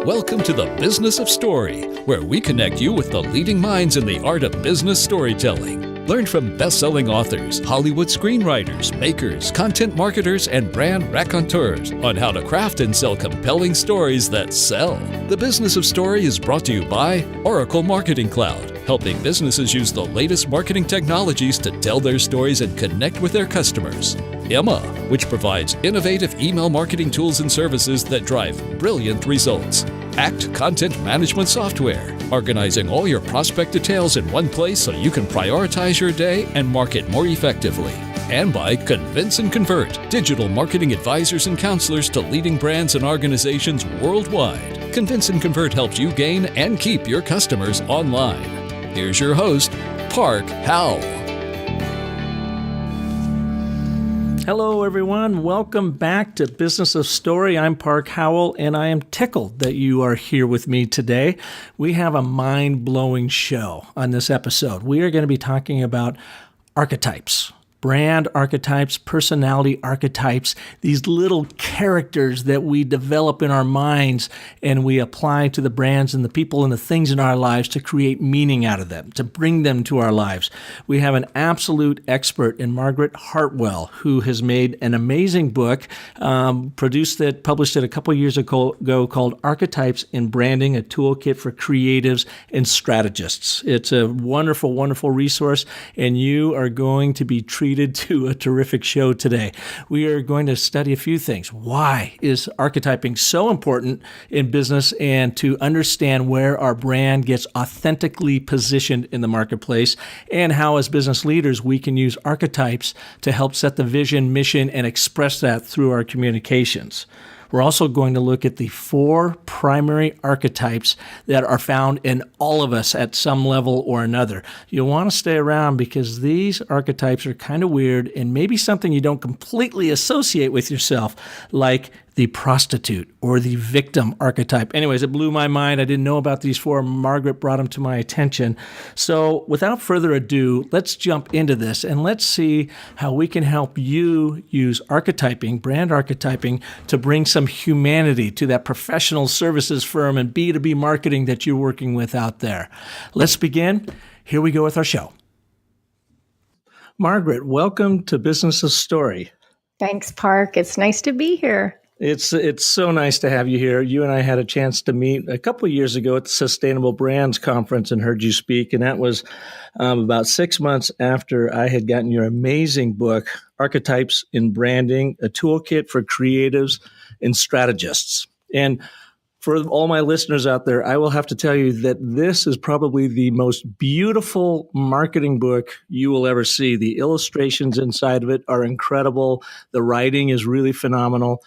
Welcome to the Business of Story, where we connect you with the leading minds in the art of business storytelling. Learn from best-selling authors, Hollywood screenwriters, makers, content marketers, and brand raconteurs on how to craft and sell compelling stories that sell. The Business of Story is brought to you by Oracle Marketing Cloud, helping businesses use the latest marketing technologies to tell their stories and connect with their customers. Emma, which provides innovative email marketing tools and services that drive brilliant results. Act Content Management Software, organizing all your prospect details in one place so you can prioritize your day and market more effectively. And by Convince and Convert, digital marketing advisors and counselors to leading brands and organizations worldwide. Convince and Convert helps you gain and keep your customers online. Here's your host, Park Howell. Hello, everyone. Welcome back to Business of Story. I'm Park Howell, and I am tickled that you are here with me today. We have a mind-blowing show on this episode. We are going to be talking about archetypes. Brand archetypes, personality archetypes, these little characters that we develop in our minds and we apply to the brands and the people and the things in our lives to create meaning out of them, to bring them to our lives. We have an absolute expert in Margaret Hartwell, who has made an amazing book, published it a couple years ago called Archetypes in Branding, a Toolkit for Creatives and Strategists. It's a wonderful, wonderful resource, and you are going to be treated to a terrific show today. We are going to study a few things. Why is archetyping so important in business, and to understand where our brand gets authentically positioned in the marketplace, and how as business leaders we can use archetypes to help set the vision, mission, and express that through our communications. We're also going to look at the 4 primary archetypes that are found in all of us at some level or another. You'll want to stay around because these archetypes are kind of weird and maybe something you don't completely associate with yourself, like the prostitute or the victim archetype. Anyways, it blew my mind. I didn't know about these 4. Margaret brought them to my attention. So without further ado, let's jump into this and let's see how we can help you use archetyping, brand archetyping, to bring some humanity to that professional services firm and B2B marketing that you're working with out there. Let's begin. Here we go with our show. Margaret, welcome to Business of Story. Thanks, Park. It's nice to be here. It's so nice to have you here. You and I had a chance to meet a couple of years ago at the Sustainable Brands Conference and heard you speak, and that was about 6 months after I had gotten your amazing book, Archetypes in Branding, a Toolkit for Creatives and Strategists. And for all my listeners out there, I will have to tell you that this is probably the most beautiful marketing book you will ever see. The illustrations inside of it are incredible. The writing is really phenomenal.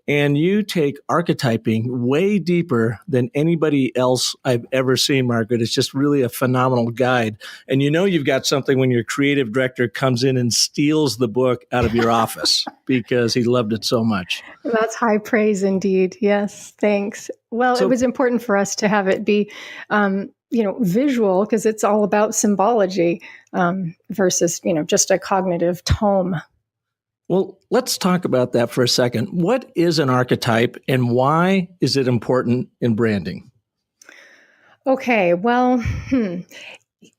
And you take archetyping way deeper than anybody else I've ever seen, Margaret. It's just really a phenomenal guide. And you know you've got something when your creative director comes in and steals the book out of your office because he loved it so much. That's high praise indeed. Yes, thanks. Well, it was important for us to have it be visual, because it's all about symbology versus, just a cognitive tome. Well, let's talk about that for a second. What is an archetype and why is it important in branding? Okay, well,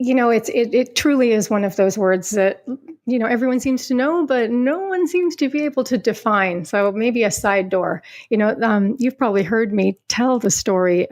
it truly is one of those words that, everyone seems to know, but no one seems to be able to define. So maybe a side door. You've probably heard me tell the story.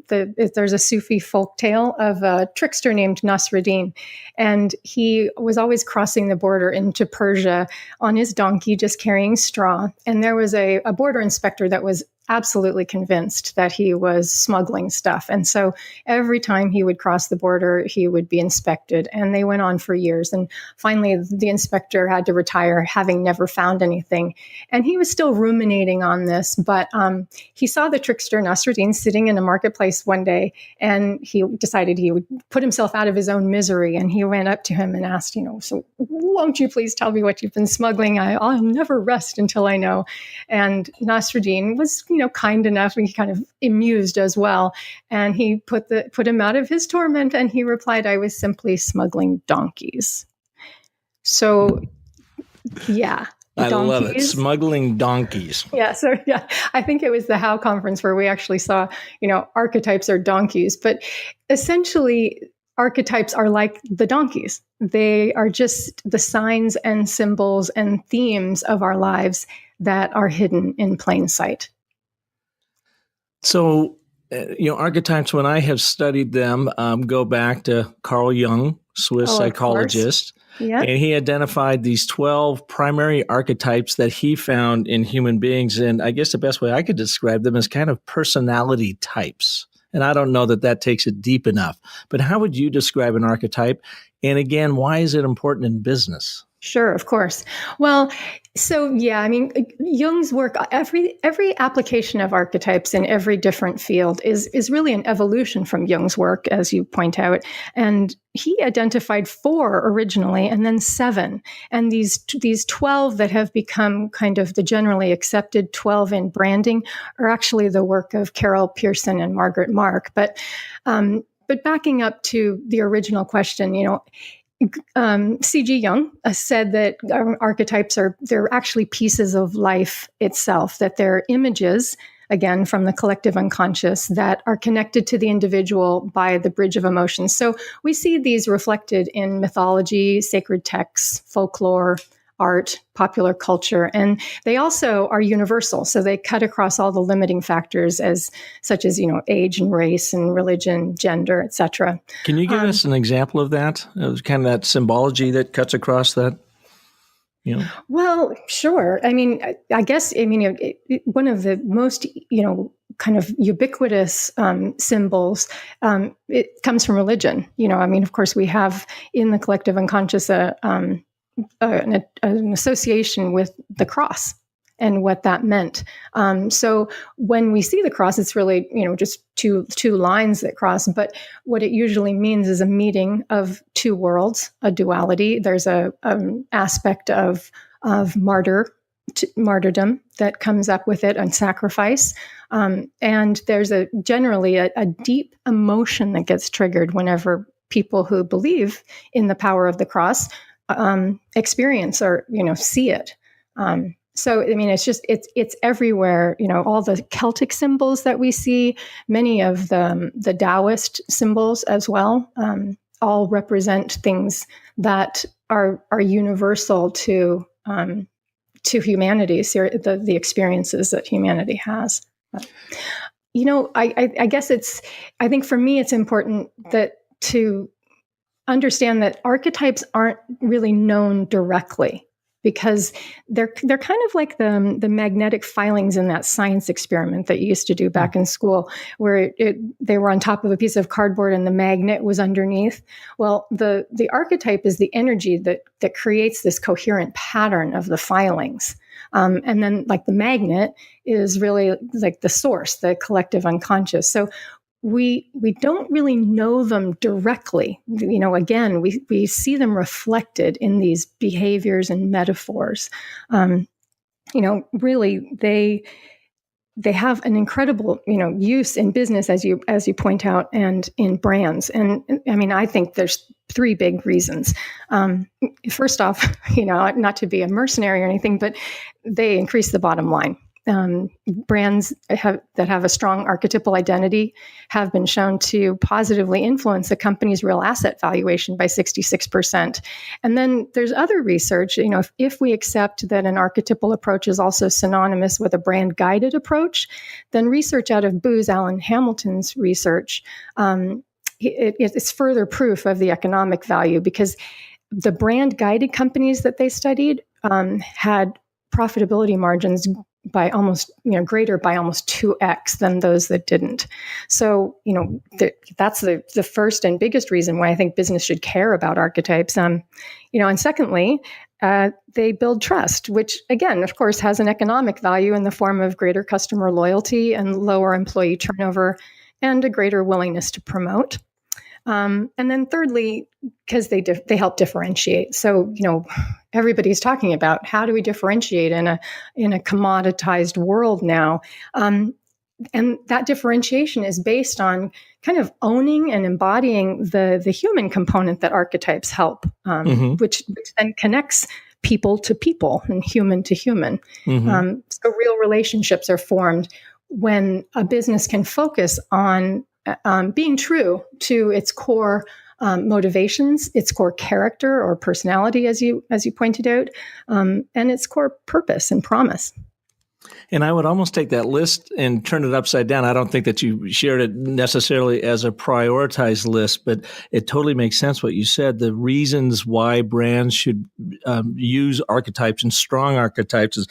There's a Sufi folk tale of a trickster named Nasruddin, and he was always crossing the border into Persia on his donkey, just carrying straw. And there was a border inspector that was absolutely convinced that he was smuggling stuff. And so every time he would cross the border, he would be inspected. And they went on for years. And finally, the inspector had to retire, having never found anything. And he was still ruminating on this. But he saw the trickster Nasruddin sitting in a marketplace one day, and he decided he would put himself out of his own misery. And he went up to him and asked, so won't you please tell me what you've been smuggling? I'll never rest until I know. And Nasruddin was, kind enough, and he kind of amused as well. And he put him out of his torment, and he replied, I was simply smuggling donkeys. So, yeah, I love it. donkeys. Smuggling donkeys. Yeah, so yeah, I think it was the How conference where we actually saw, archetypes are donkeys, but essentially archetypes are like the donkeys. They are just the signs and symbols and themes of our lives that are hidden in plain sight. So, archetypes, when I have studied them, go back to Carl Jung, Swiss psychologist. Yeah. And he identified these 12 primary archetypes that he found in human beings. And I guess the best way I could describe them is kind of personality types. And I don't know that takes it deep enough. But how would you describe an archetype? And again, why is it important in business? Sure, of course. Well, so yeah, I mean, Jung's work, every application of archetypes in every different field is really an evolution from Jung's work, as you point out. And he identified 4 originally, and then 7. And these 12 that have become kind of the generally accepted 12 in branding are actually the work of Carol Pearson and Margaret Mark. But backing up to the original question, C.G. Jung said that archetypes they're actually pieces of life itself, that they're images, again, from the collective unconscious that are connected to the individual by the bridge of emotions. So we see these reflected in mythology, sacred texts, folklore, art, popular culture, and they also are universal. So they cut across all the limiting factors such as age and race and religion, gender, etc. Can you give us an example of that? Kind of that symbology that cuts across that? Well, sure. I mean, I guess one of the most kind of ubiquitous symbols, it comes from religion. Of course, we have in the collective unconscious an association with the cross and what that meant. So when we see the cross, it's really, just two lines that cross. But what it usually means is a meeting of 2 worlds, a duality. There's a aspect of martyrdom that comes up with it, and sacrifice. And there's generally a deep emotion that gets triggered whenever people who believe in the power of the cross experience or see it. So I mean, it's everywhere. All the Celtic symbols that we see, many of the Taoist symbols as well, all represent things that are universal to humanity, the experiences that humanity has. I guess I think for me it's important that to understand that archetypes aren't really known directly, because they're kind of like the magnetic filings in that science experiment that you used to do back in school, where they were on top of a piece of cardboard and the magnet was underneath. Well, the archetype is the energy that creates this coherent pattern of the filings. And then like the magnet is really like the source, the collective unconscious. So we don't really know them directly. Again, we see them reflected in these behaviors and metaphors. Really, they have an incredible, use in business, as you point out, and in brands. And I mean, I think there's 3 big reasons. First off, not to be a mercenary or anything, but they increase the bottom line. Brands that have a strong archetypal identity have been shown to positively influence a company's real asset valuation by 66%. And then there's other research, if we accept that an archetypal approach is also synonymous with a brand guided approach, then research out of Booz Allen Hamilton's research, it's further proof of the economic value, because the brand guided companies that they studied had profitability margins by almost, greater by almost 2x than those that didn't. So, that's the first and biggest reason why I think business should care about archetypes. And secondly, they build trust, which again, of course, has an economic value in the form of greater customer loyalty and lower employee turnover and a greater willingness to promote. And then thirdly, because they help differentiate. So, everybody's talking about how do we differentiate in a commoditized world now. And that differentiation is based on kind of owning and embodying the human component that archetypes help, which then connects people to people and human to human. So real relationships are formed when a business can focus on being true to its core motivations, its core character or personality, as you pointed out, and its core purpose and promise. And I would almost take that list and turn it upside down. I don't think that you shared it necessarily as a prioritized list, but it totally makes sense what you said. The reasons why brands should use archetypes and strong archetypes is,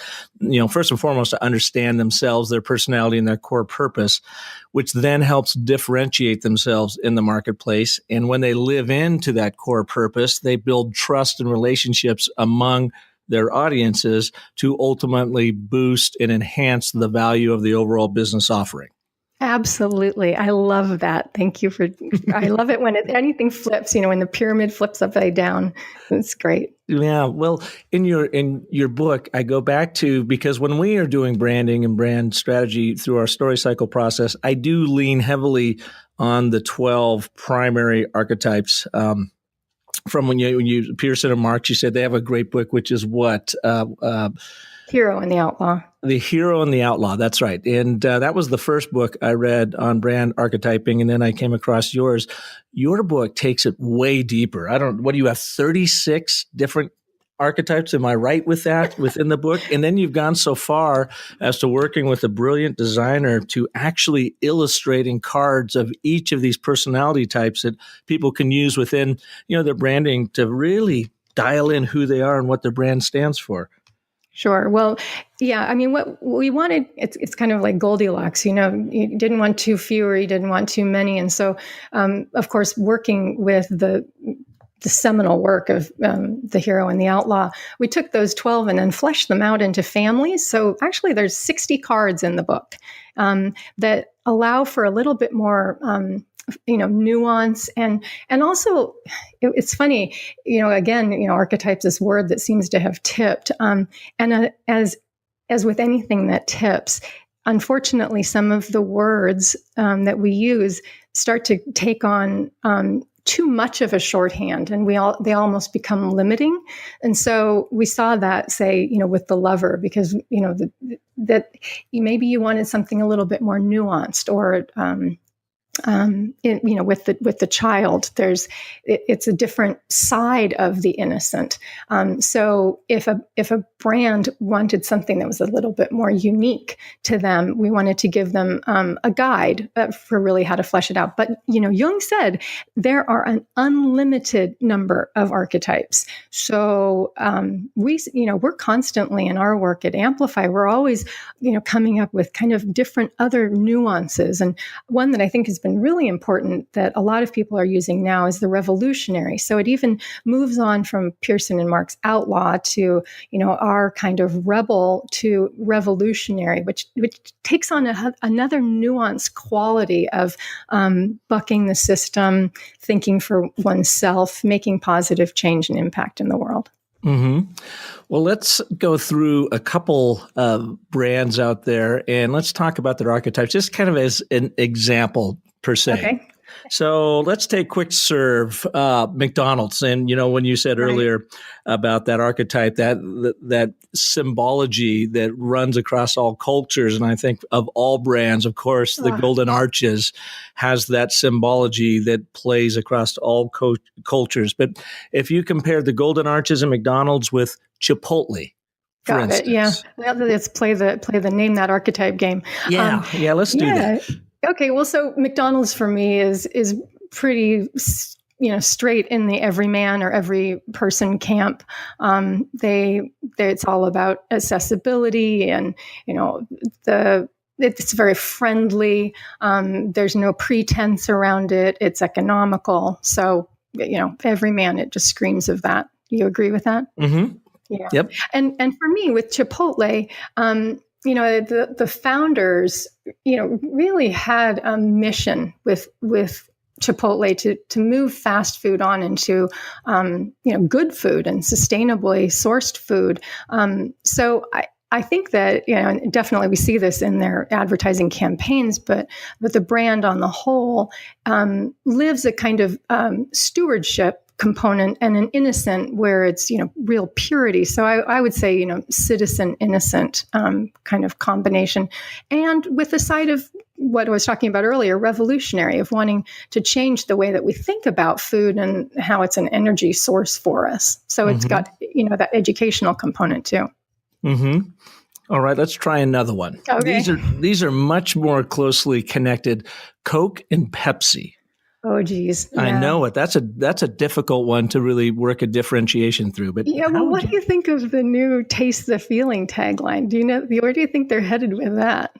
first and foremost, to understand themselves, their personality, and their core purpose, which then helps differentiate themselves in the marketplace. And when they live into that core purpose, they build trust and relationships among their audiences to ultimately boost and enhance the value of the overall business offering. Absolutely. I love that. Thank you I love it when anything flips, when the pyramid flips upside down. It's great. Yeah. Well, in your book, I go back to, because when we are doing branding and brand strategy through our story cycle process, I do lean heavily on the 12 primary archetypes. From when you Pearson and Marx, you said they have a great book, which is what? Hero and the Outlaw. The Hero and the Outlaw. That's right. And that was the first book I read on brand archetyping. And then I came across yours. Your book takes it way deeper. What do you have? 36 different archetypes. Am I right with that within the book? And then you've gone so far as to working with a brilliant designer to actually illustrating cards of each of these personality types that people can use within, their branding to really dial in who they are and what their brand stands for. Sure. Well, yeah, I mean, what we wanted, it's kind of like Goldilocks, you didn't want too few or you didn't want too many. And so, of course, working with the seminal work of The Hero and the Outlaw, we took those 12 and then fleshed them out into families. So actually there's 60 cards in the book that allow for a little bit more nuance and also it's funny, again, archetypes, this word that seems to have tipped. And as with anything that tips, unfortunately, some of the words that we use start to take on too much of a shorthand, and they almost become limiting. And so we saw that, say, with the lover, because that maybe you wanted something a little bit more nuanced, or with the child, it's a different side of the innocent. So if a brand wanted something that was a little bit more unique to them, we wanted to give them a guide for really how to flesh it out. But Jung said there are an unlimited number of archetypes. So we're constantly in our work at Amplify, we're always coming up with kind of different other nuances. And one that I think has been really important that a lot of people are using now is the revolutionary. So it even moves on from Pearson and Marx Outlaw to, our kind of rebel to revolutionary, which takes on another nuanced quality of bucking the system, thinking for oneself, making positive change and impact in the world. Mm-hmm. Well, let's go through a couple of brands out there and let's talk about their archetypes, just kind of as an example per se. Okay. So let's take quick serve, McDonald's. And, when you said earlier about that archetype, that symbology that runs across all cultures. And I think of all brands, of course, the Golden Arches has that symbology that plays across all cultures. But if you compare the Golden Arches and McDonald's with Chipotle, for instance. Yeah. Well, let's play the name that archetype game. Yeah. Let's do that. Okay, well, so McDonald's for me is pretty, straight in the everyman or every person camp. It's all about accessibility and it's very friendly. There's no pretense around it. It's economical. So everyman, it just screams of that. You agree with that? Mm-hmm. Yeah. Yep. And for me with Chipotle, the founders, really had a mission with Chipotle to move fast food on into, good food and sustainably sourced food. So I think that, definitely we see this in their advertising campaigns, but the brand on the whole lives a kind of stewardship component and an innocent where it's, real purity. So I would say, citizen innocent kind of combination. And with the side of what I was talking about earlier, revolutionary, of wanting to change the way that we think about food and how it's an energy source for us. So it's got, that educational component too. Mm-hmm. All right, let's try another one. Okay. These are much more closely connected. Coke and Pepsi. Oh, geez. Yeah. I know it. That's a difficult one to really work a differentiation through. But yeah, well, what do you think of the new "Taste the Feeling" tagline? Where do you think they're headed with that?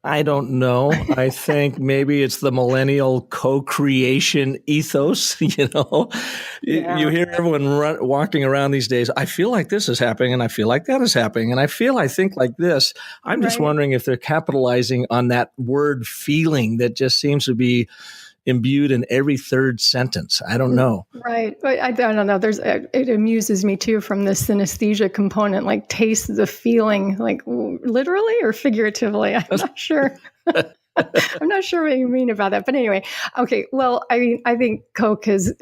I don't know. I think maybe it's the millennial co-creation ethos. You hear everyone walking around these days. I feel like this is happening, and I feel like that is happening, and I think like this. I'm just wondering if they're capitalizing on that word "feeling" that just seems to be imbued in every third sentence. I don't know. Right. I don't know. It amuses me too from the synesthesia component, like taste the feeling, like literally or figuratively. I'm not sure. I'm not sure what you mean about that. But anyway, okay. Well, I think Coke has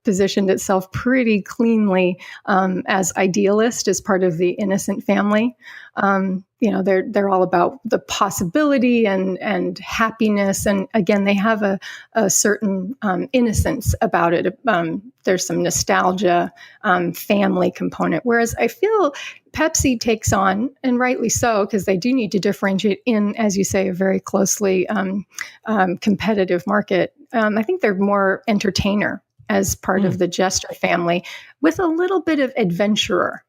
positioned itself pretty cleanly as idealist, as part of the innocent family. They're all about the possibility and happiness. And again, they have a certain innocence about it. There's some nostalgia, family component. Whereas I feel Pepsi takes on, and rightly so, because they do need to differentiate in, as you say, a very closely competitive market. I think they're more entertainer as part of the Jester family, with a little bit of adventurer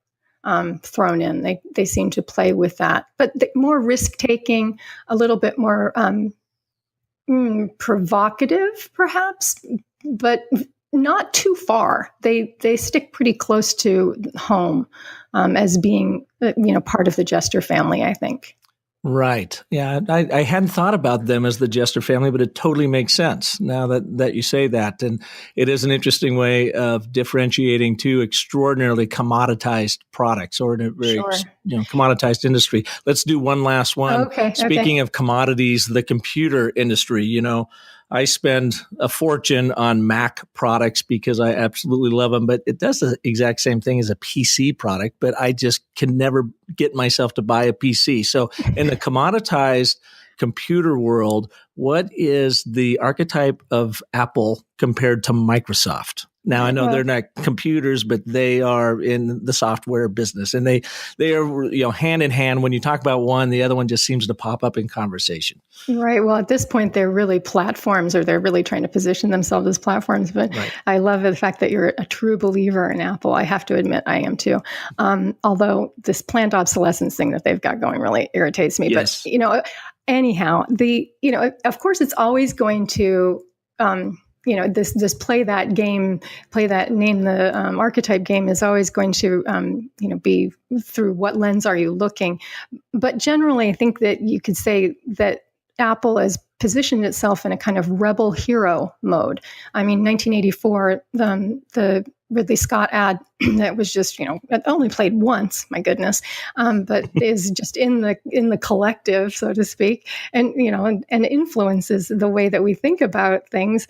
thrown in. They seem to play with that, but more risk taking, a little bit more provocative, perhaps, but not too far. They stick pretty close to home as being part of the Jester family, I think. Right. Yeah. I hadn't thought about them as the Jester family, but it totally makes sense now that you say that. And it is an interesting way of differentiating two extraordinarily commoditized products, or in a very commoditized industry. Let's do one last one. Okay. Speaking of commodities, the computer industry, I spend a fortune on Mac products because I absolutely love them, but it does the exact same thing as a PC product, but I just can never get myself to buy a PC. So in the commoditized computer world, what is the archetype of Apple compared to Microsoft? Now, I know they're not computers, but they are in the software business, and they are hand in hand. When you talk about one, the other one just seems to pop up in conversation. Right. Well, at this point, they're really platforms, or they're really trying to position themselves as platforms. But I love the fact that you're a true believer in Apple. I have to admit, I am too. Although this planned obsolescence thing that they've got going really irritates me. Yes. But anyhow, of course, it's always going to. This play that game, play that name the archetype game is always going to, be through what lens are you looking. But generally, I think that you could say that Apple has positioned itself in a kind of rebel hero mode. I mean, 1984, the Ridley Scott ad that was just, it only played once, my goodness, but is just in the collective, so to speak, and and influences the way that we think about things.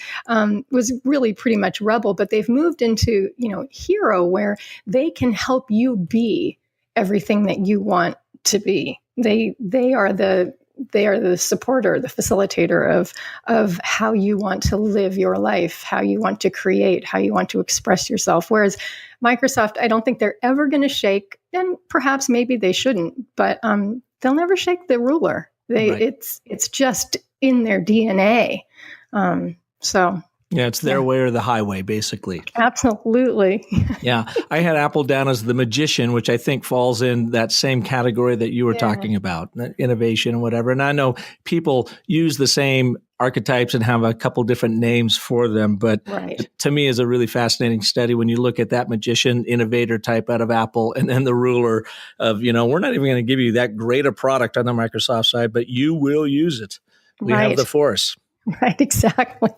Was really pretty much rebel, but they've moved into hero, where they can help you be everything that you want to be. They are the supporter, the facilitator of how you want to live your life, how you want to create, how you want to express yourself. Whereas Microsoft, I don't think they're ever going to shake, and perhaps maybe they shouldn't, but they'll never shake the ruler. It's just in their DNA. Yeah, it's their way or the highway, basically. Absolutely. Yeah. I had Apple down as the magician, which I think falls in that same category that you were talking about, innovation and whatever. And I know people use the same archetypes and have a couple different names for them, but to me is a really fascinating study when you look at that magician, innovator type out of Apple, and then the ruler of, we're not even going to give you that great a product on the Microsoft side, but you will use it. We have the force. Right, exactly.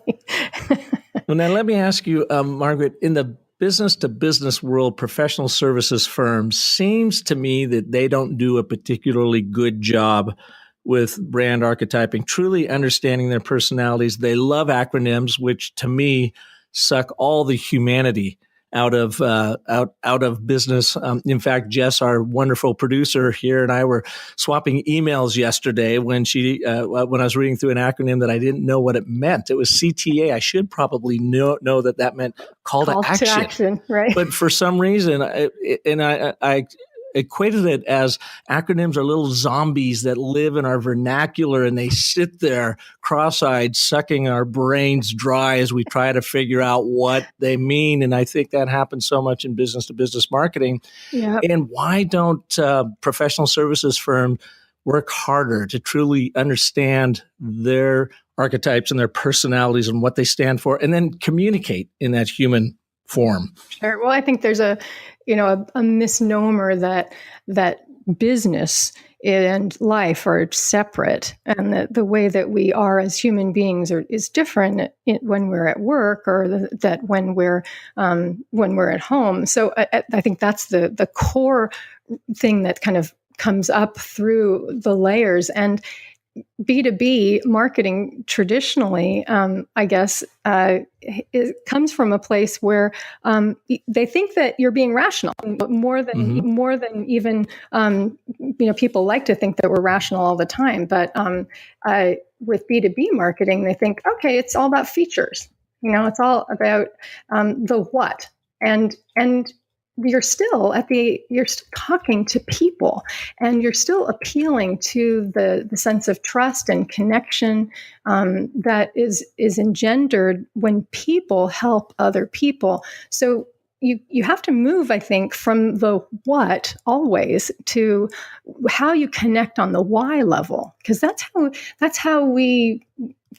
Well, now let me ask you, Margaret, in the business-to-business world, professional services firms, seems to me that they don't do a particularly good job with brand archetyping, truly understanding their personalities. They love acronyms, which to me suck all the humanity out of business. In fact, Jess, our wonderful producer here, and I were swapping emails yesterday when when I was reading through an acronym that I didn't know what it meant. It was CTA. I should probably know that meant call to action. Right? But for some reason, I equated it as acronyms are little zombies that live in our vernacular, and they sit there cross-eyed, sucking our brains dry as we try to figure out what they mean. And I think that happens so much in business-to-business marketing. Yeah. And why don't professional services firms work harder to truly understand their archetypes and their personalities and what they stand for, and then communicate in that human form? Sure. Well, I think there's a misnomer that business and life are separate, and that the way that we are as human beings is different when we're at work, or that when we're at home. So I think that's the core thing that kind of comes up through the layers. And B2B marketing traditionally, I guess, it comes from a place where they think that you're being rational more than even people like to think that we're rational all the time. But with B2B marketing, they think, okay, it's all about features. It's all about the what, and you're still talking to people, and you're still appealing to the sense of trust and connection that is engendered when people help other people. So you have to move, I think, from the what always to how you connect on the why level, because that's how we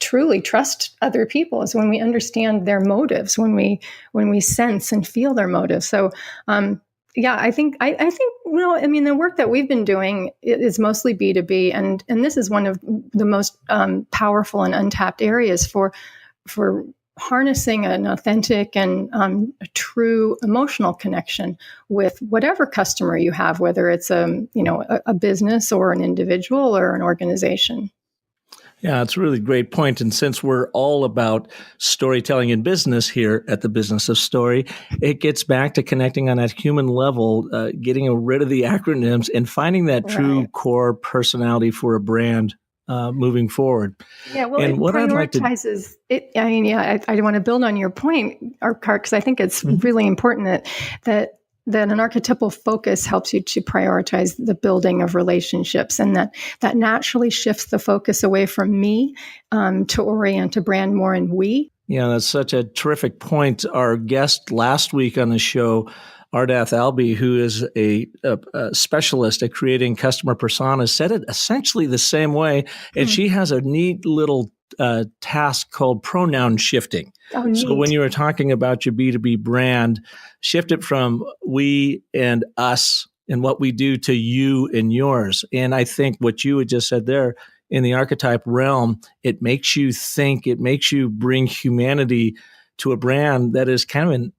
truly trust other people, is when we understand their motives, when we sense and feel their motives. So I think the work that we've been doing is mostly B2B, and this is one of the most powerful and untapped areas for harnessing an authentic and a true emotional connection with whatever customer you have, whether it's a business or an individual or an organization. Yeah, it's a really great point. And since we're all about storytelling in business here at the Business of Story, it gets back to connecting on that human level, getting rid of the acronyms and finding that true core personality for a brand moving forward. Yeah, well, and it what prioritizes it. I mean, I want to build on your point, Art, because I think it's really important that an archetypal focus helps you to prioritize the building of relationships, and that naturally shifts the focus away from me to orient a brand more in we. Yeah, that's such a terrific point. Our guest last week on the show, Ardath Albi, who is a specialist at creating customer personas, said it essentially the same way. And she has a neat little task called pronoun shifting. Oh, neat. So when you were talking about your B2B brand, shift it from we and us and what we do to you and yours. And I think what you had just said there, in the archetype realm, it makes you think, it makes you bring humanity to a brand that is kind of an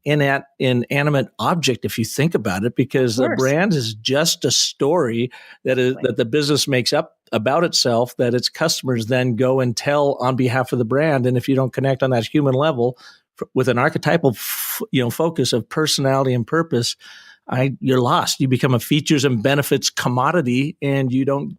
inanimate object, if you think about it, because a brand is just a story that the business makes up about itself, that its customers then go and tell on behalf of the brand. And if you don't connect on that human level with an archetypal focus of personality and purpose, you're lost. You become a features and benefits commodity, and you don't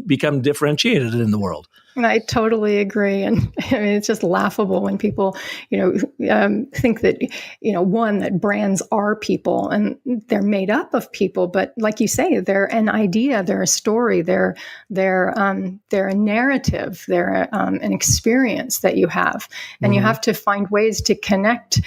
become differentiated in the world. I totally agree. And I mean, it's just laughable when people, think that, that brands are people, and they're made up of people. But like you say, they're an idea, they're a story, they're a narrative, they're an experience that you have. And you have to find ways to connect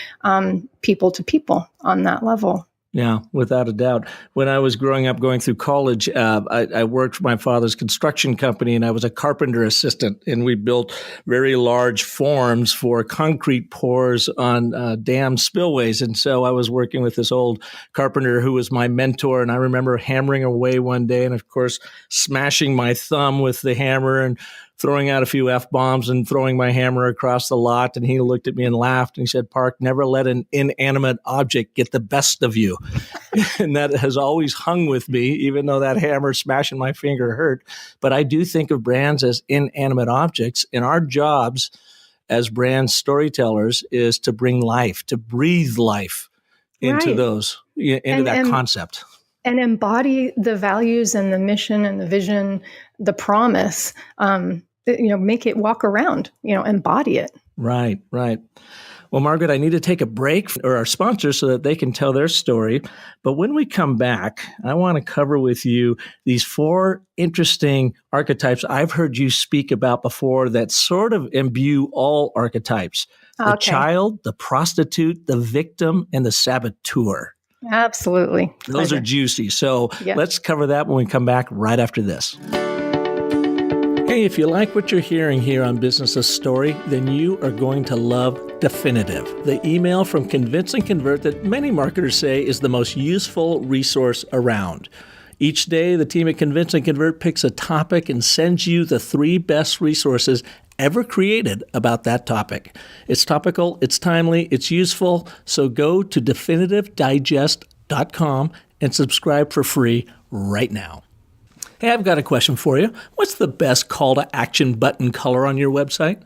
people to people on that level. Yeah, without a doubt. When I was growing up, going through college, I worked for my father's construction company, and I was a carpenter assistant, and we built very large forms for concrete pours on dam spillways. And so I was working with this old carpenter who was my mentor, and I remember hammering away one day and, of course, smashing my thumb with the hammer and throwing out a few F-bombs and throwing my hammer across the lot. And he looked at me and laughed, and he said, "Park, never let an inanimate object get the best of you." And that has always hung with me, even though that hammer smashing my finger hurt. But I do think of brands as inanimate objects, and our jobs as brand storytellers is to bring life, to breathe life into Right. into that concept. And embody the values and the mission and the vision, the promise, make it walk around, embody it. Right, right. Well, Margaret, I need to take a break for our sponsors so that they can tell their story. But when we come back, I want to cover with you these 4 interesting archetypes I've heard you speak about before that sort of imbue all archetypes. The child, the prostitute, the victim, and the saboteur. Absolutely. Those are juicy. So let's cover that when we come back right after this. Hey, if you like what you're hearing here on Business of Story, then you are going to love Definitive, the email from Convince and Convert that many marketers say is the most useful resource around. Each day, the team at Convince and Convert picks a topic and sends you the 3 best resources ever created about that topic. It's topical, it's timely, it's useful, so go to definitivedigest.com and subscribe for free right now. Hey, I've got a question for you. What's the best call to action button color on your website?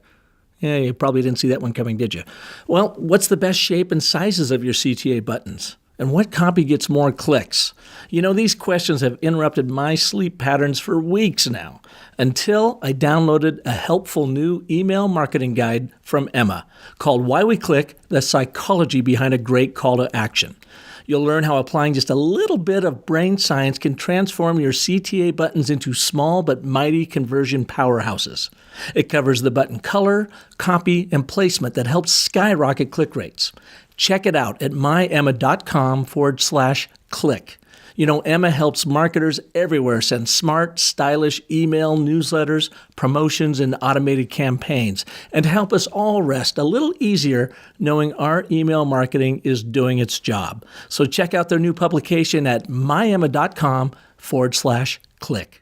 Yeah, you probably didn't see that one coming, did you? Well, what's the best shape and sizes of your CTA buttons? And what copy gets more clicks? These questions have interrupted my sleep patterns for weeks now, until I downloaded a helpful new email marketing guide from Emma called Why We Click: The Psychology Behind a Great Call to Action. You'll learn how applying just a little bit of brain science can transform your CTA buttons into small but mighty conversion powerhouses. It covers the button color, copy, and placement that helps skyrocket click rates. Check it out at myemma.com/click. Emma helps marketers everywhere send smart, stylish email newsletters, promotions, and automated campaigns, and to help us all rest a little easier knowing our email marketing is doing its job. So check out their new publication at myemma.com/click.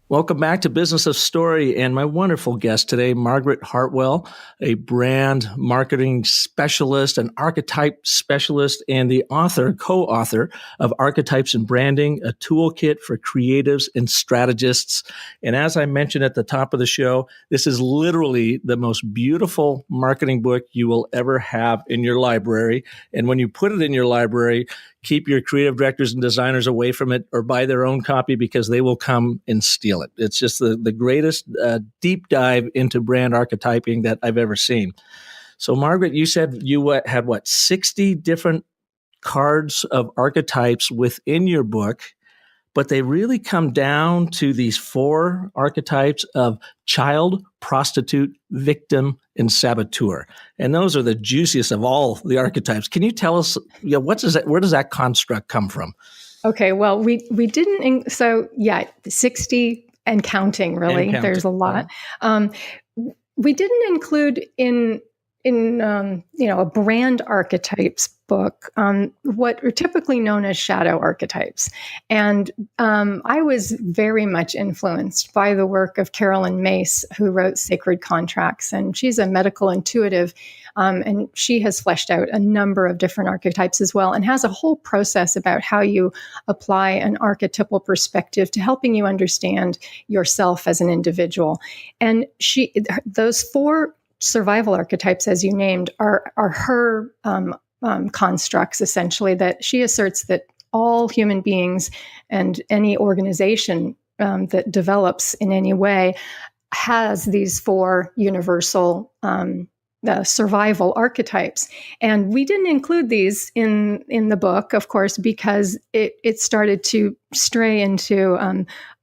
Welcome back to Business of Story, and my wonderful guest today, Margaret Hartwell, a brand marketing specialist, an archetype specialist, and the co-author of Archetypes and Branding, a toolkit for creatives and strategists. And as I mentioned at the top of the show, this is literally the most beautiful marketing book you will ever have in your library. And when you put it in your library, keep your creative directors and designers away from it or buy their own copy because they will come and steal it. It's just the greatest deep dive into brand archetyping that I've ever seen. So, Margaret, you said you had 60 different cards of archetypes within your book, but they really come down to these 4 archetypes of child, prostitute, victim, and saboteur. And those are the juiciest of all the archetypes. Can you tell us, where does that construct come from? Okay, well, we didn't, 60 and counting, really. There's a lot. We didn't include in a brand archetypes book what are typically known as shadow archetypes. And I was very much influenced by the work of Carolyn Mace, who wrote Sacred Contracts. And she's a medical intuitive, and she has fleshed out a number of different archetypes as well, and has a whole process about how you apply an archetypal perspective to helping you understand yourself as an individual. And those 4 survival archetypes, as you named, are her constructs, essentially, that she asserts that all human beings and any organization that develops in any way has these 4 universal survival archetypes. And we didn't include these in the book, of course, because it started to stray into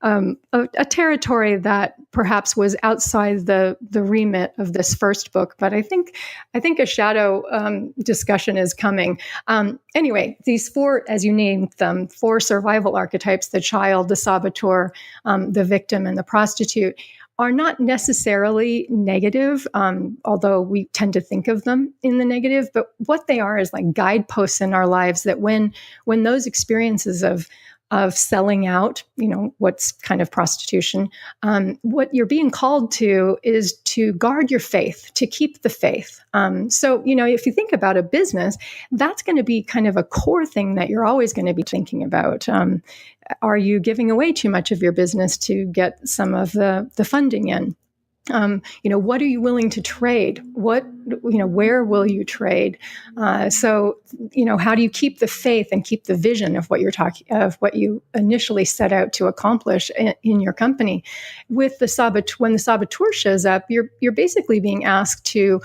a territory that perhaps was outside the remit of this first book. But I think a shadow discussion is coming. Anyway, these 4, as you named them, 4 survival archetypes: the child, the saboteur, the victim, and the prostitute, are not necessarily negative, although we tend to think of them in the negative. But what they are is like guideposts in our lives that when those experiences of selling out, what's kind of prostitution, what you're being called to is to guard your faith, to keep the faith. So, if you think about a business, that's going to be kind of a core thing that you're always going to be thinking about. Are you giving away too much of your business to get some of the funding in? What are you willing to trade? Where will you trade? So, how do you keep the faith and keep the vision of what what you initially set out to accomplish in your company? With when the saboteur shows up, you're basically being asked to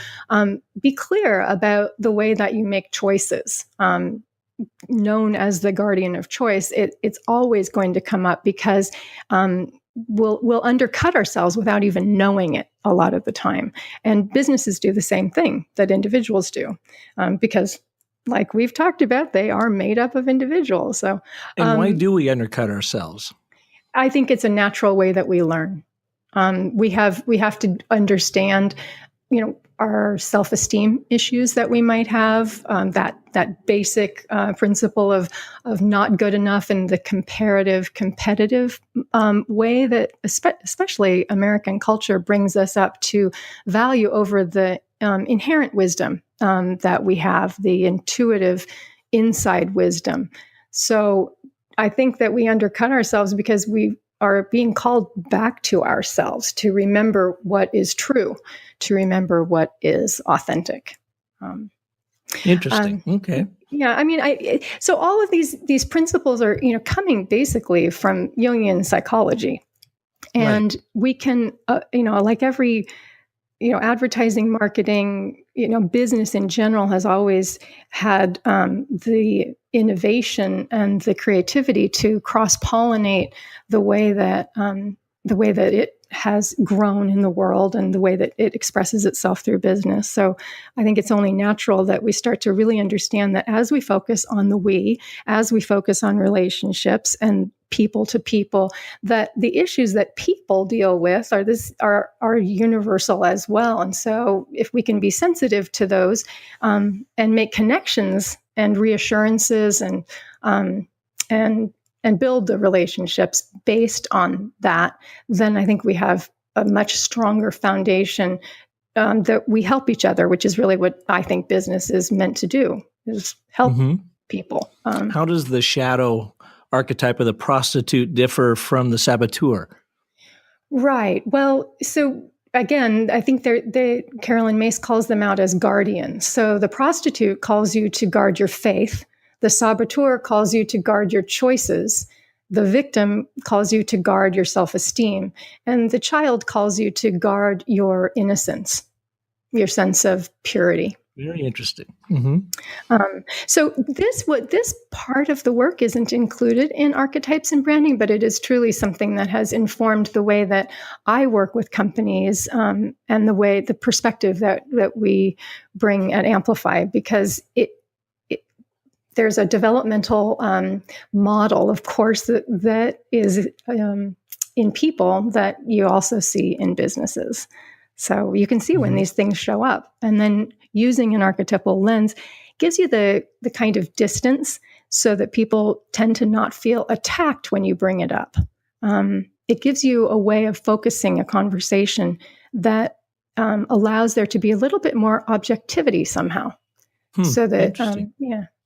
be clear about the way that you make choices. Known as the guardian of choice, it's always going to come up because we'll undercut ourselves without even knowing it a lot of the time. And businesses do the same thing that individuals do, because like we've talked about, they are made up of individuals. So, and why do we undercut ourselves? I think it's a natural way that we learn. We have to understand, our self-esteem issues that we might have, that basic principle of not good enough, and the competitive way that especially American culture brings us up to value over the inherent wisdom that we have, the intuitive inside wisdom. So I think that we undercut ourselves because we are being called back to ourselves, to remember what is true, to remember what is authentic. Interesting. Okay. Yeah, I mean, so all of these principles are, coming basically from Jungian psychology, and we can, like every, advertising, marketing, business in general has always had the innovation and the creativity to cross-pollinate the way that it has grown in the world and the way that it expresses itself through business. So I think it's only natural that we start to really understand that as we focus on the we, as we focus on relationships and people to people, that the issues that people deal with are universal as well. And so if we can be sensitive to those and make connections and reassurances and build the relationships based on that, then I think we have a much stronger foundation that we help each other, which is really what I think business is meant to do, is help people. How does the shadow archetype of the prostitute differ from the saboteur? Right. Well, so again, I think Carolyn Mace calls them out as guardians. So the prostitute calls you to guard your faith. The saboteur calls you to guard your choices. The victim calls you to guard your self-esteem. And the child calls you to guard your innocence, your sense of purity. Very interesting. So this part of the work isn't included in archetypes and branding, but it is truly something that has informed the way that I work with companies and the perspective that we bring at Amplify, because there's a developmental model, of course, that is in people that you also see in businesses. So you can see when these things show up, and then using an archetypal lens gives you the kind of distance so that people tend to not feel attacked when you bring it up. It gives you a way of focusing a conversation that allows there to be a little bit more objectivity somehow, so that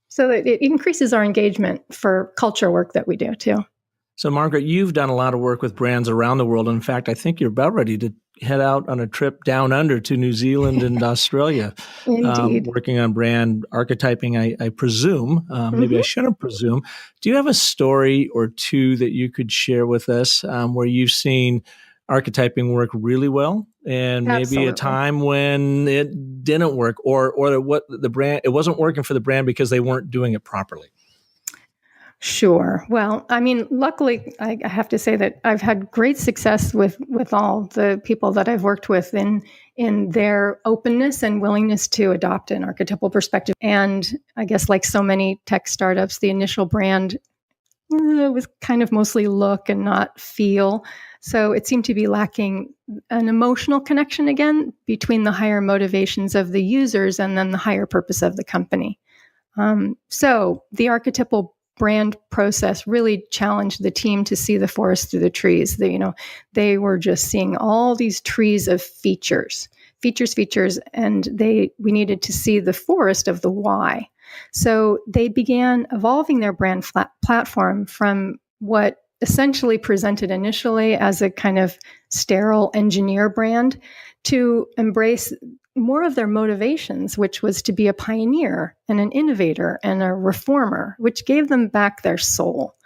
so that it increases our engagement for culture work that we do too. So, Margaret, you've done a lot of work with brands around the world. In fact, I think you're about ready to head out on a trip down under to New Zealand and Australia, working on brand archetyping, I presume. Maybe I shouldn't presume. Do you have a story or two that you could share with us where you've seen archetyping work really well, and maybe a time when it didn't work, or what the brand, it wasn't working for the brand because they weren't doing it properly? Sure. Well, I mean, luckily, I have to say that I've had great success with all the people that I've worked with in their openness and willingness to adopt an archetypal perspective. And I guess, like so many tech startups, the initial brand was kind of mostly look and not feel. So it seemed to be lacking an emotional connection again between the higher motivations of the users and then the higher purpose of the company. So the archetypal brand process really challenged the team to see the forest through the trees. They were just seeing all these trees of features, and we needed to see the forest of the why. So they began evolving their brand platform from what essentially presented initially as a kind of sterile engineer brand to embrace more of their motivations, which was to be a pioneer and an innovator and a reformer, which gave them back their soul.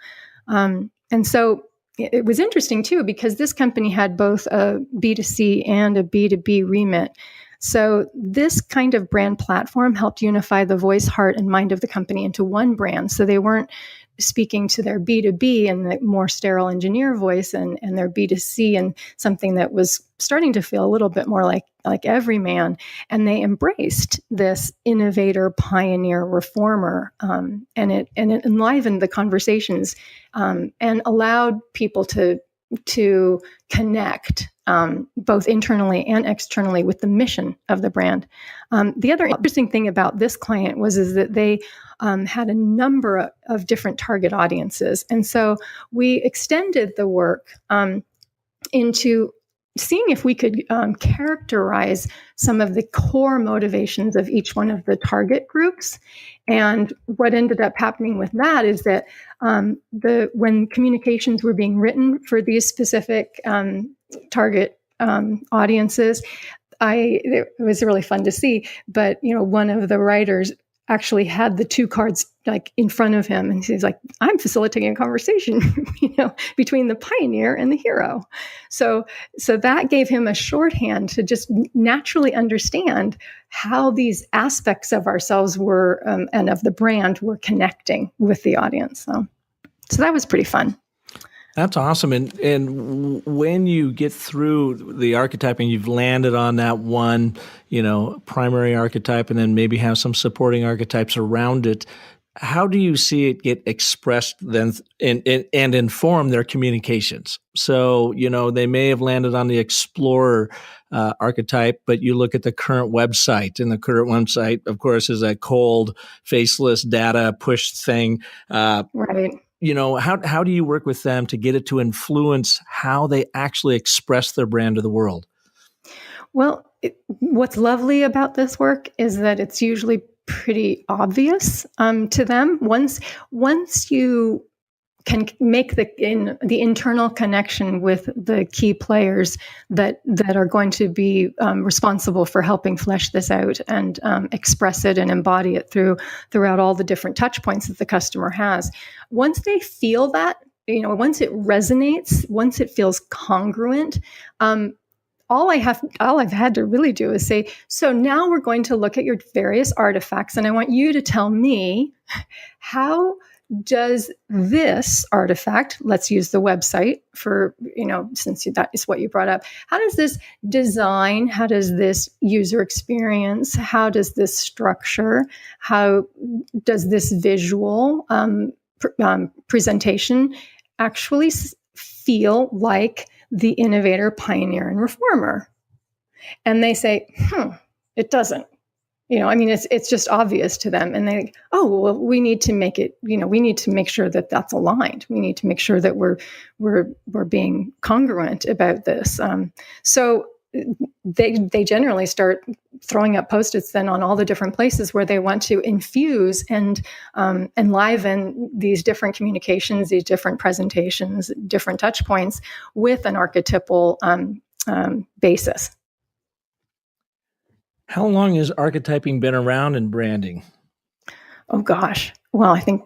And so it was interesting, too, because this company had both a B2C and a B2B remit. So this kind of brand platform helped unify the voice, heart, and mind of the company into one brand. So they weren't speaking to their B2B and the more sterile engineer voice and their B2C and something that was starting to feel a little bit more like everyman. And they embraced this innovator, pioneer, reformer, and it enlivened the conversations and allowed people to connect both internally and externally with the mission of the brand. The other interesting thing about this client is that they had a number of different target audiences. And so we extended the work into seeing if we could characterize some of the core motivations of each one of the target groups. And what ended up happening with that is that when communications were being written for these specific target audiences, it was really fun to see. But one of the writers actually had the two cards like in front of him, and he's like, "I'm facilitating a conversation, between the pioneer and the hero." So that gave him a shorthand to just naturally understand how these aspects of ourselves were and of the brand were connecting with the audience. So that was pretty fun. That's awesome. And when you get through the archetyping, you've landed on that one, primary archetype, and then maybe have some supporting archetypes around it. How do you see it get expressed then and inform their communications? So, they may have landed on the explorer archetype, but you look at the current website, and the current website, of course, is a cold, faceless data push thing. Right. How do you work with them to get it to influence how they actually express their brand to the world? Well, what's lovely about this work is that it's usually pretty obvious to them. Once you can make the internal connection with the key players that are going to be responsible for helping flesh this out and express it and embody it throughout all the different touch points that the customer has. Once they feel that, once it resonates, once it feels congruent, all I've had to really do is say, so now we're going to look at your various artifacts, and I want you to tell me, how does this artifact, let's use the website for, since that is what you brought up, how does this design, how does this user experience, how does this structure, how does this visual presentation actually feel like the innovator, pioneer, and reformer? And they say, it doesn't. It's just obvious to them. And they, we need to make it, we need to make sure that that's aligned. We need to make sure that we're being congruent about this. So they generally start throwing up Post-its then on all the different places where they want to infuse and enliven these different communications, these different presentations, different touch points with an archetypal basis. How long has archetyping been around in branding? Oh gosh. Well, I think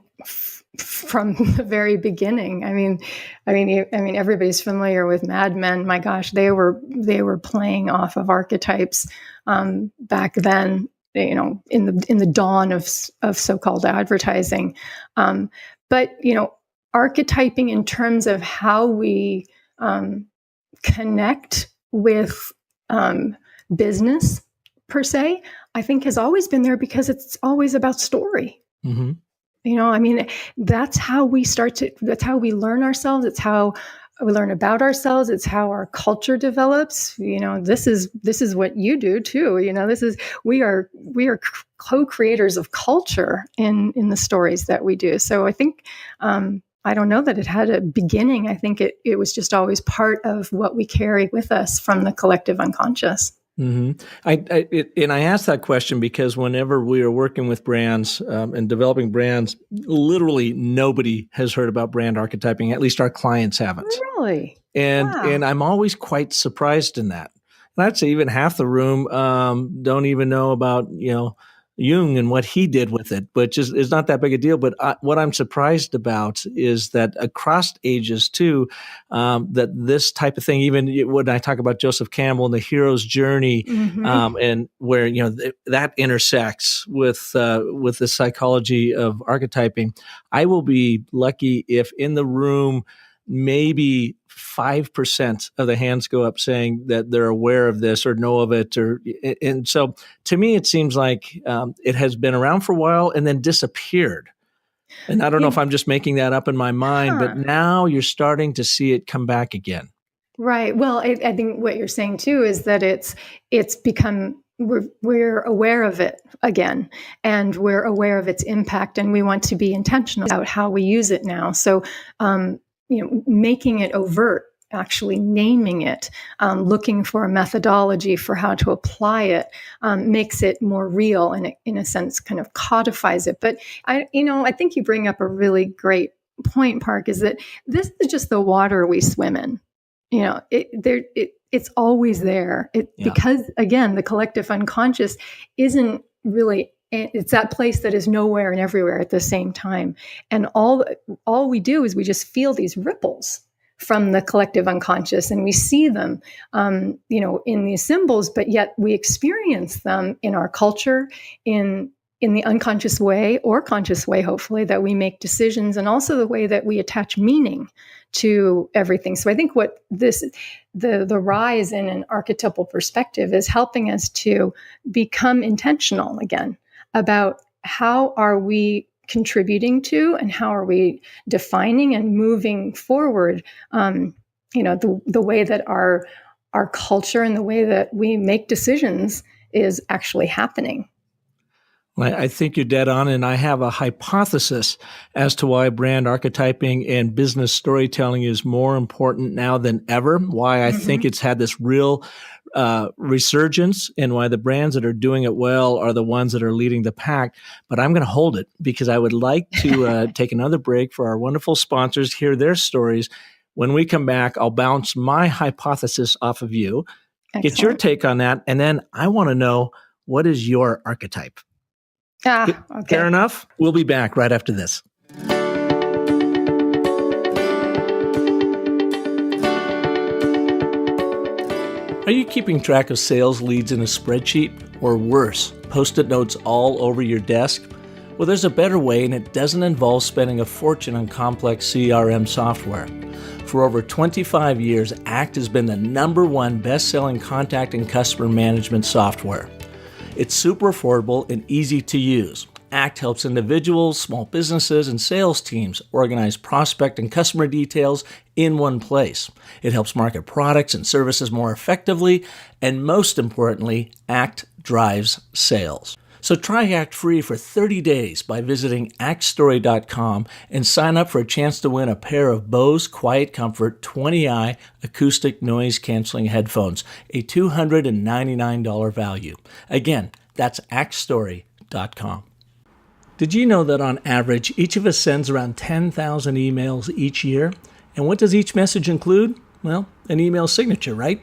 from the very beginning. I mean, everybody's familiar with Mad Men. My gosh, they were playing off of archetypes back then. In the dawn of so-called advertising. But archetyping in terms of how we connect with business per se, I think has always been there because it's always about story. Mm-hmm. That's how we that's how we learn ourselves. It's how we learn about ourselves. It's how our culture develops. This is what you do too. We are co-creators of culture in the stories that we do. So I think, I don't know that it had a beginning. I think it was just always part of what we carry with us from the collective unconscious. And I asked that question because whenever we are working with brands and developing brands, literally nobody has heard about brand archetyping. At least our clients haven't. Really? And Wow. and I'm always quite surprised in that. And I'd say even half the room don't even know about Jung and what he did with it, but just it's not that big a deal. But what I'm surprised about is that across ages too, that this type of thing, even when I talk about Joseph Campbell and the hero's journey, and where that intersects with the psychology of archetyping, I will be lucky if in the room maybe 5% of the hands go up saying that they're aware of this or know of it. And so to me, it seems like it has been around for a while and then disappeared. And I don't know if I'm just making that up in my mind, but now you're starting to see it come back again. Right. Well, I think what you're saying too is that it's become we're aware of it again, and we're aware of its impact, and we want to be intentional about how we use it now. So, making it overt, actually naming it, looking for a methodology for how to apply it, makes it more real, and it, in a sense, kind of codifies it. But I think you bring up a really great point, Park, is that this is just the water we swim in. It's always there. Because again, the collective unconscious isn't really. It's that place that is nowhere and everywhere at the same time. And all we do is we just feel these ripples from the collective unconscious, and we see them, in these symbols, but yet we experience them in our culture, in the unconscious way or conscious way, hopefully, that we make decisions, and also the way that we attach meaning to everything. So I think what the rise in an archetypal perspective is helping us to become intentional again about how are we contributing to, and how are we defining and moving forward, the way that our culture and the way that we make decisions is actually happening. Well, I think you're dead on, and I have a hypothesis as to why brand archetyping and business storytelling is more important now than ever, why I think it's had this real resurgence, and why the brands that are doing it well are the ones that are leading the pack. But I'm going to hold it because I would like to take another break for our wonderful sponsors, hear their stories. When we come back, I'll bounce my hypothesis off of you, get your take on that, and then I want to know, what is your archetype? Okay. Fair enough. We'll be back right after this. Are you keeping track of sales leads in a spreadsheet? Or worse, Post-it notes all over your desk? Well, there's a better way, and it doesn't involve spending a fortune on complex CRM software. For over 25 years, ACT has been the #1 best-selling contact and customer management software. It's super affordable and easy to use. ACT helps individuals, small businesses, and sales teams organize prospect and customer details in one place. It helps market products and services more effectively, and most importantly, ACT drives sales. So try ACT free for 30 days by visiting actstory.com and sign up for a chance to win a pair of Bose Quiet Comfort 20i acoustic noise canceling headphones, a $299 value. Again, that's actstory.com. Did you know that on average, each of us sends around 10,000 emails each year? And what does each message include? Well, an email signature, right?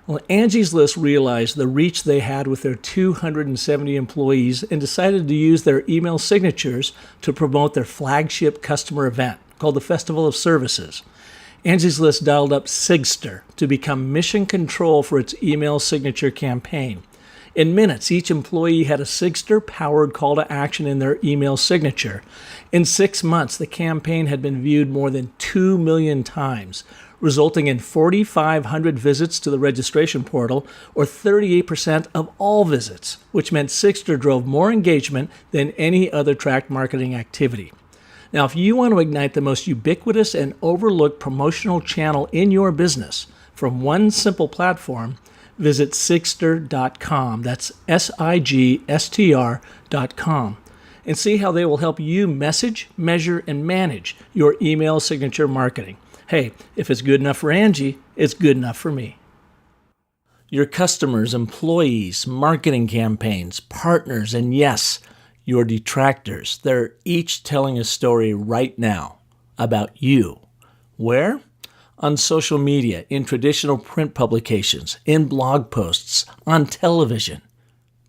Well, Angie's List realized the reach they had with their 270 employees and decided to use their email signatures to promote their flagship customer event called the Festival of Services. Angie's List dialed up Sigster to become mission control for its email signature campaign. In minutes, each employee had a Sigster-powered call to action in their email signature. In 6 months, the campaign had been viewed more than 2 million times, resulting in 4,500 visits to the registration portal, or 38% of all visits, which meant Sigster drove more engagement than any other tracked marketing activity. Now, if you want to ignite the most ubiquitous and overlooked promotional channel in your business from one simple platform, visit Sigster.com. That's SIGSTR.com. And see how they will help you message, measure, and manage your email signature marketing. Hey, if it's good enough for Angie, it's good enough for me. your customers, employees, marketing campaigns, partners, and yes, your detractors. They're each telling a story right now about you. Where? On social media, in traditional print publications, in blog posts, on television,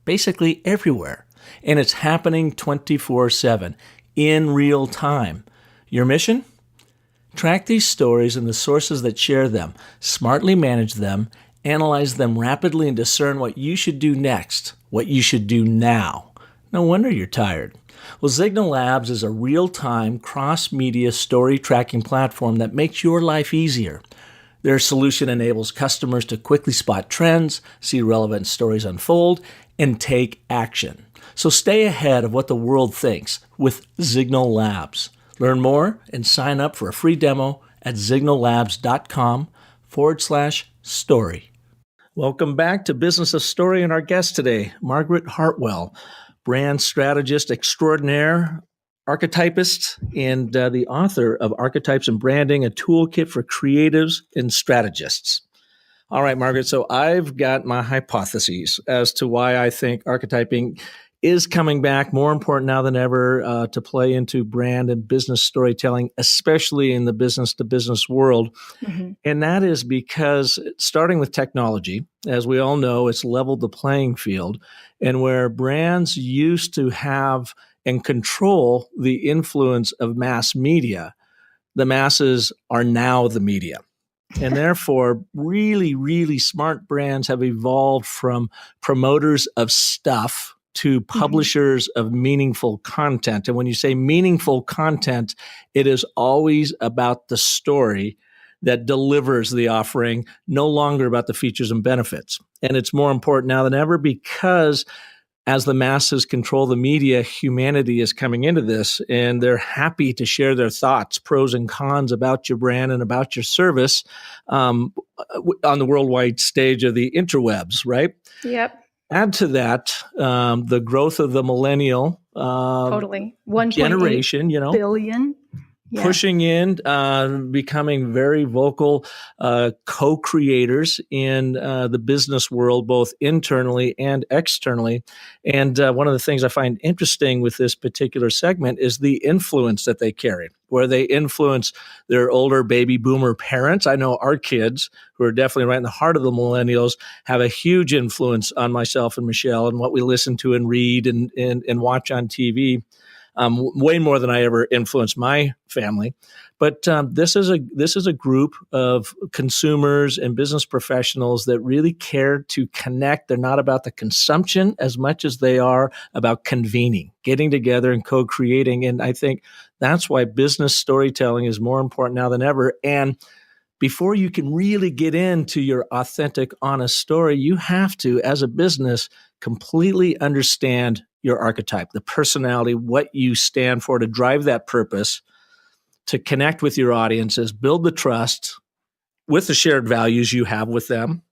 basically everywhere. And it's happening 24/7 in real time. Your mission? Track these stories and the sources that share them, smartly manage them, analyze them rapidly, and discern what you should do next, what you should do now. No wonder you're tired. Well, Signal Labs is a real-time, cross-media story tracking platform that makes your life easier. Their solution enables customers to quickly spot trends, see relevant stories unfold, and take action. So stay ahead of what the world thinks with Signal Labs. Learn more and sign up for a free demo at signallabs.com/story. Welcome back to Business of Story, and our guest today, Margaret Hartwell, brand strategist extraordinaire, archetypist, and the author of Archetypes and Branding, a toolkit for creatives and strategists. All right, Margaret, so I've got my hypotheses as to why I think archetyping is coming back more important now than ever to play into brand and business storytelling, especially in the business-to-business world. Mm-hmm. And that is because starting with technology, as we all know, it's leveled the playing field. And where brands used to have and control the influence of mass media, the masses are now the media. And therefore, really, really smart brands have evolved from promoters of stuff to publishers of meaningful content. And when you say meaningful content, it is always about the story that delivers the offering, no longer about the features and benefits. And it's more important now than ever because as the masses control the media, humanity is coming into this, and they're happy to share their thoughts, pros and cons about your brand and about your service on the worldwide stage of the interwebs, right? Yep. Add to that the growth of the millennial totally 1.8 generation, billion. Yeah. Pushing in, becoming very vocal co-creators in the business world, both internally and externally. And one of the things I find interesting with this particular segment is the influence that they carry, where they influence their older baby boomer parents. I know our kids, who are definitely right in the heart of the millennials, have a huge influence on myself and Michelle and what we listen to and read and watch on TV. Way more than I ever influenced my family. But this is a group of consumers and business professionals that really care to connect. They're not about the consumption as much as they are about convening, getting together and co-creating. And I think that's why business storytelling is more important now than ever. And before you can really get into your authentic, honest story, you have to, as a business, completely understand your archetype, the personality, what you stand for, to drive that purpose, to connect with your audiences, build the trust with the shared values you have with them,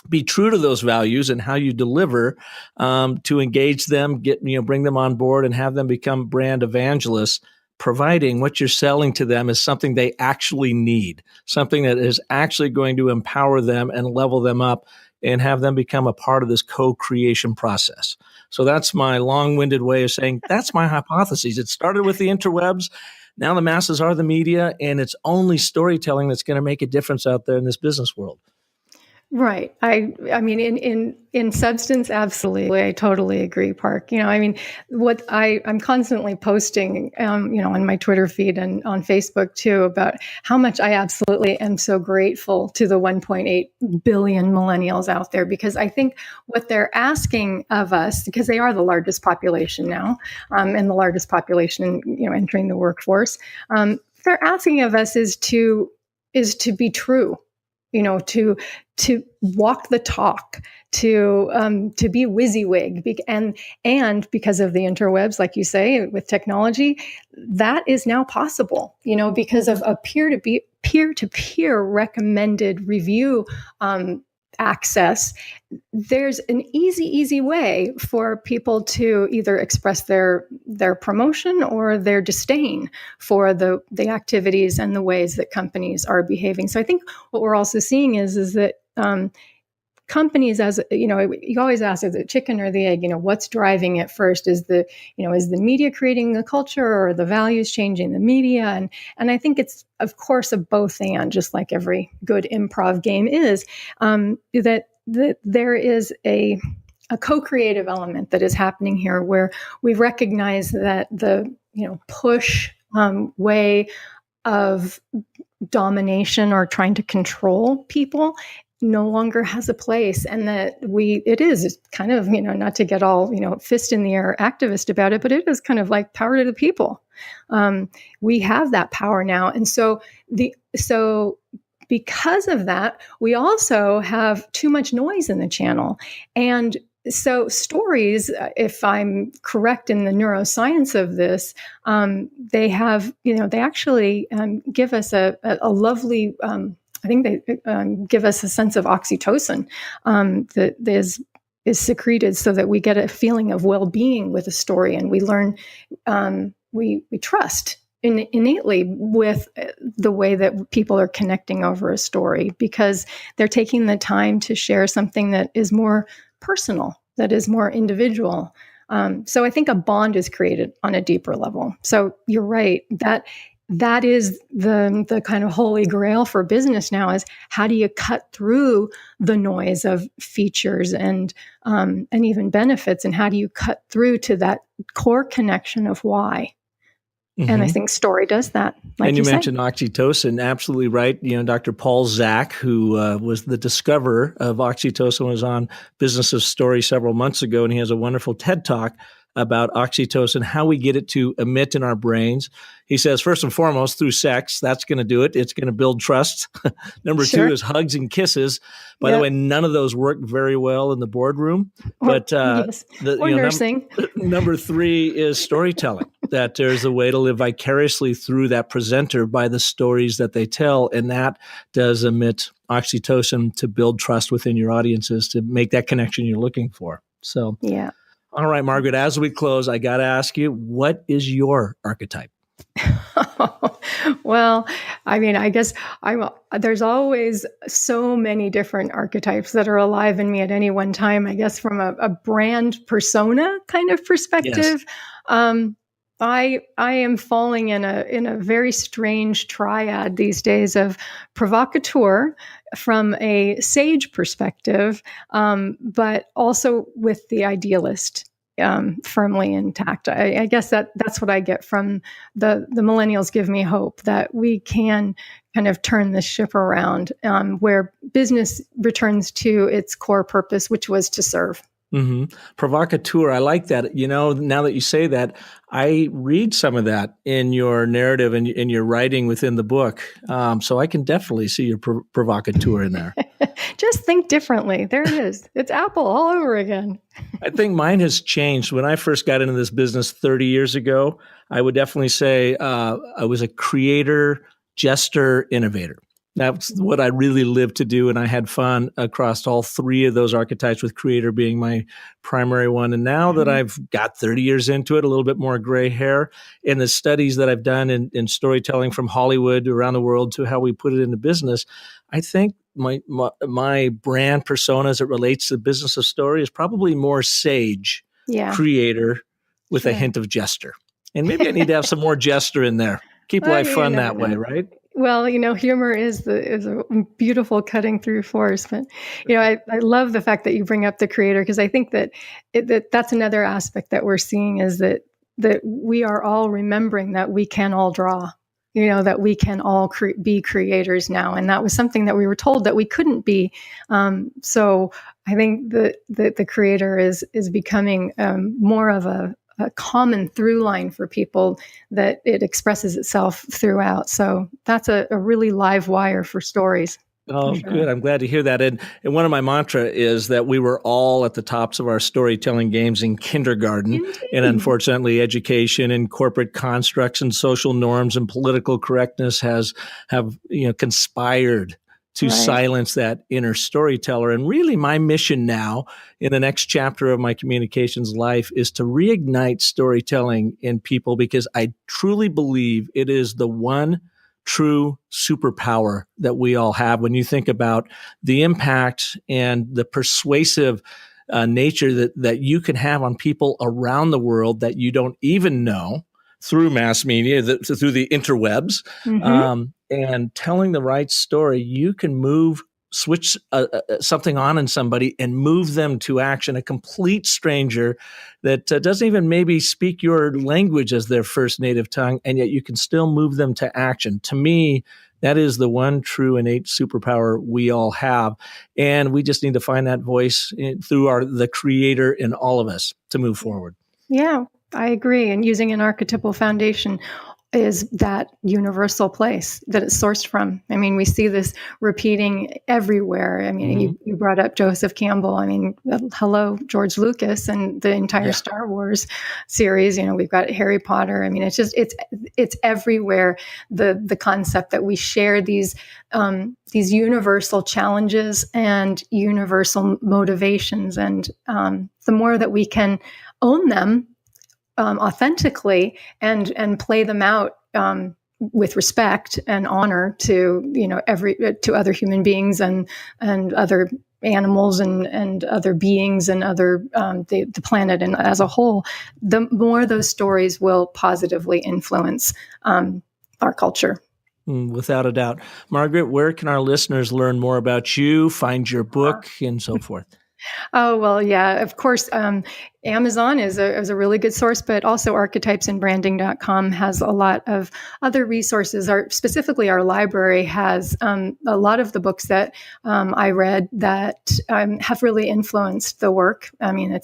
be true to those values and how you deliver to engage them, bring them on board and have them become brand evangelists, providing what you're selling to them is something they actually need, something that is actually going to empower them and level them up and have them become a part of this co-creation process. So that's my long-winded way of saying that's my hypothesis. It started with the interwebs. Now the masses are the media, and it's only storytelling that's going to make a difference out there in this business world. Right. I mean, in substance, absolutely. I totally agree, Park. What I'm constantly posting, on my Twitter feed and on Facebook too, about how much I absolutely am so grateful to the 1.8 billion millennials out there, because I think what they're asking of us, because they are the largest population now, and the largest population, entering the workforce, they're asking of us is to be true. To walk the talk, to be WYSIWYG, and because of the interwebs, like you say, with technology, that is now possible. Because of a peer-to-peer recommended review access. There's an easy way for people to either express their promotion or their disdain for the activities and the ways that companies are behaving. So I think what we're also seeing is that companies, as you know, you always ask, is it chicken or the egg? What's driving it first? Is the media creating the culture, or the values changing the media? And I think it's, of course, a both and, just like every good improv game is, that there is a co-creative element that is happening here, where we recognize that the push way of domination or trying to control people no longer has a place, and that it is kind of, not to get all, fist in the air activist about it, but it is kind of like power to the people. We have that power now. And so because of that, we also have too much noise in the channel. And so stories, if I'm correct in the neuroscience of this, they have, they actually give us a lovely, I think they give us a sense of oxytocin that is secreted, so that we get a feeling of well-being with a story, and we learn, we trust innately with the way that people are connecting over a story, because they're taking the time to share something that is more personal, that is more individual. So I think a bond is created on a deeper level. So you're right, that is the kind of holy grail for business now, is how do you cut through the noise of features and even benefits, and how do you cut through to that core connection of why? Mm-hmm. And I think story does that. Like and you mentioned oxytocin, absolutely right. Dr. Paul Zak, who was the discoverer of oxytocin, was on Business of Story several months ago, and he has a wonderful TED Talk about oxytocin, how we get it to emit in our brains. He says, first and foremost, through sex. That's going to do it. It's going to build trust. Number two is hugs and kisses. By the way, none of those work very well in the boardroom. But nursing. Number three is storytelling, that there's a way to live vicariously through that presenter by the stories that they tell. And that does emit oxytocin to build trust within your audiences, to make that connection you're looking for. So, yeah. All right, Margaret, as we close, I got to ask you, what is your archetype? Well, I mean, I guess there's always so many different archetypes that are alive in me at any one time, I guess, from a brand persona kind of perspective. Yes. I am falling in a very strange triad these days of provocateur from a sage perspective, but also with the idealist firmly intact. I guess that's what I get from the millennials. Give me hope that we can kind of turn this ship around, where business returns to its core purpose, which was to serve. Mm-hmm. Provocateur. I like that. Now that you say that, I read some of that in your narrative and in your writing within the book. So I can definitely see your provocateur in there. Just think differently. There it is. It's Apple all over again. I think mine has changed. When I first got into this business 30 years ago, I would definitely say I was a creator, jester, innovator. That's what I really lived to do, and I had fun across all three of those archetypes, with creator being my primary one. And now that I've got 30 years into it, a little bit more gray hair, in the studies that I've done in storytelling from Hollywood around the world to how we put it into business, I think my brand persona as it relates to the business of story is probably more sage, creator with a hint of jester. And maybe I need to have some more jester in there. Keep life fun that way, right? Well, humor is a beautiful cutting through force. But, I love the fact that you bring up the creator, because I think that that's another aspect that we're seeing, is that we are all remembering that we can all draw, that we can all be creators now. And that was something that we were told that we couldn't be. So I think that the creator is becoming more of a common through line for people, that it expresses itself throughout. So that's a really live wire for stories. Oh, for sure. Good. I'm glad to hear that. And one of my mantra is that we were all at the tops of our storytelling games in kindergarten. Indeed. And unfortunately, education and corporate constructs and social norms and political correctness have conspired to silence that inner storyteller. And really my mission now in the next chapter of my communications life is to reignite storytelling in people, because I truly believe it is the one true superpower that we all have when you think about the impact and the persuasive nature that you can have on people around the world that you don't even know through mass media, through the interwebs, and telling the right story. You can switch something on in somebody and move them to action, a complete stranger that doesn't even maybe speak your language as their first native tongue, and yet you can still move them to action. To me, that is the one true innate superpower we all have. And we just need to find that voice through the creator in all of us to move forward. Yeah, I agree. And using an archetypal foundation is that universal place that it's sourced from. I mean, we see this repeating everywhere. I mean, you brought up Joseph Campbell. I mean, hello, George Lucas and the entire Star Wars series. We've got Harry Potter. I mean, it's everywhere. The concept that we share these universal challenges and universal motivations. And the more that we can own them authentically and play them out with respect and honor to to other human beings and other animals and other beings and other the planet and as a whole, the more those stories will positively influence our culture. Without a doubt. Margaret, where can our listeners learn more about you, find your book, and so forth? Oh, well, yeah, of course. Amazon is a really good source, but also archetypesandbranding.com has a lot of other resources. Specifically, our library has a lot of the books that I read that have really influenced the work. I mean,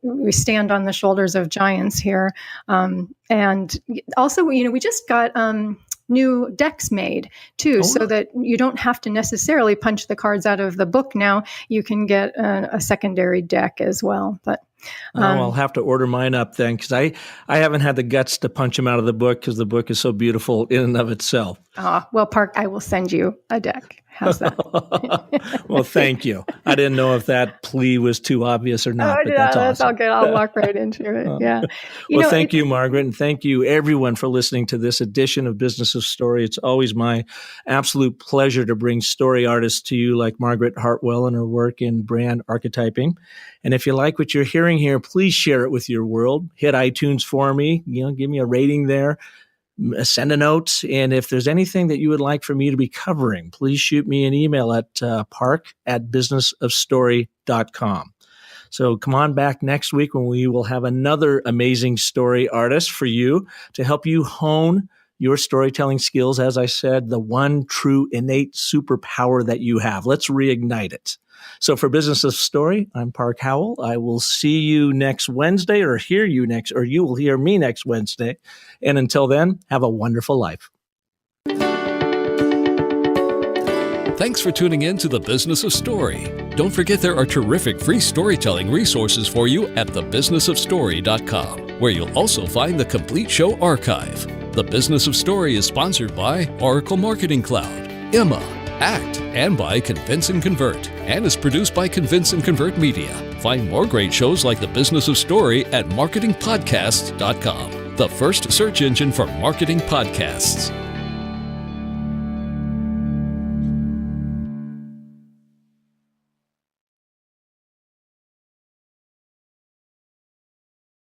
we stand on the shoulders of giants here. And also, we just got new decks made too, so that you don't have to necessarily punch the cards out of the book. Now you can get a secondary deck as well. But I'll have to order mine up then, because I haven't had the guts to punch them out of the book because the book is so beautiful in and of itself. Well, Park, I will send you a deck. How's that? Well, thank you. I didn't know if that plea was too obvious or not, but that's awesome. That's all good. I'll walk right into it. Yeah. Thank you, Margaret, and thank you, everyone, for listening to this edition of Business of Story. It's always my absolute pleasure to bring story artists to you like Margaret Hartwell and her work in brand archetyping. And if you like what you're hearing here, please share it with your world. Hit iTunes for me. Give me a rating there. Send a note. And if there's anything that you would like for me to be covering, please shoot me an email at park@businessofstory.com. So come on back next week when we will have another amazing story artist for you to help you hone your storytelling skills. As I said, the one true innate superpower that you have. Let's reignite it. So for Business of Story, I'm Park Howell. I will see you next Wednesday, or you will hear me next Wednesday. And until then, have a wonderful life. Thanks for tuning in to The Business of Story. Don't forget there are terrific free storytelling resources for you at thebusinessofstory.com, where you'll also find the complete show archive. The Business of Story is sponsored by Oracle Marketing Cloud, Emma, ACT, and by Convince and Convert, and is produced by Convince and Convert Media. Find more great shows like The Business of Story at marketingpodcasts.com, the first search engine for marketing podcasts.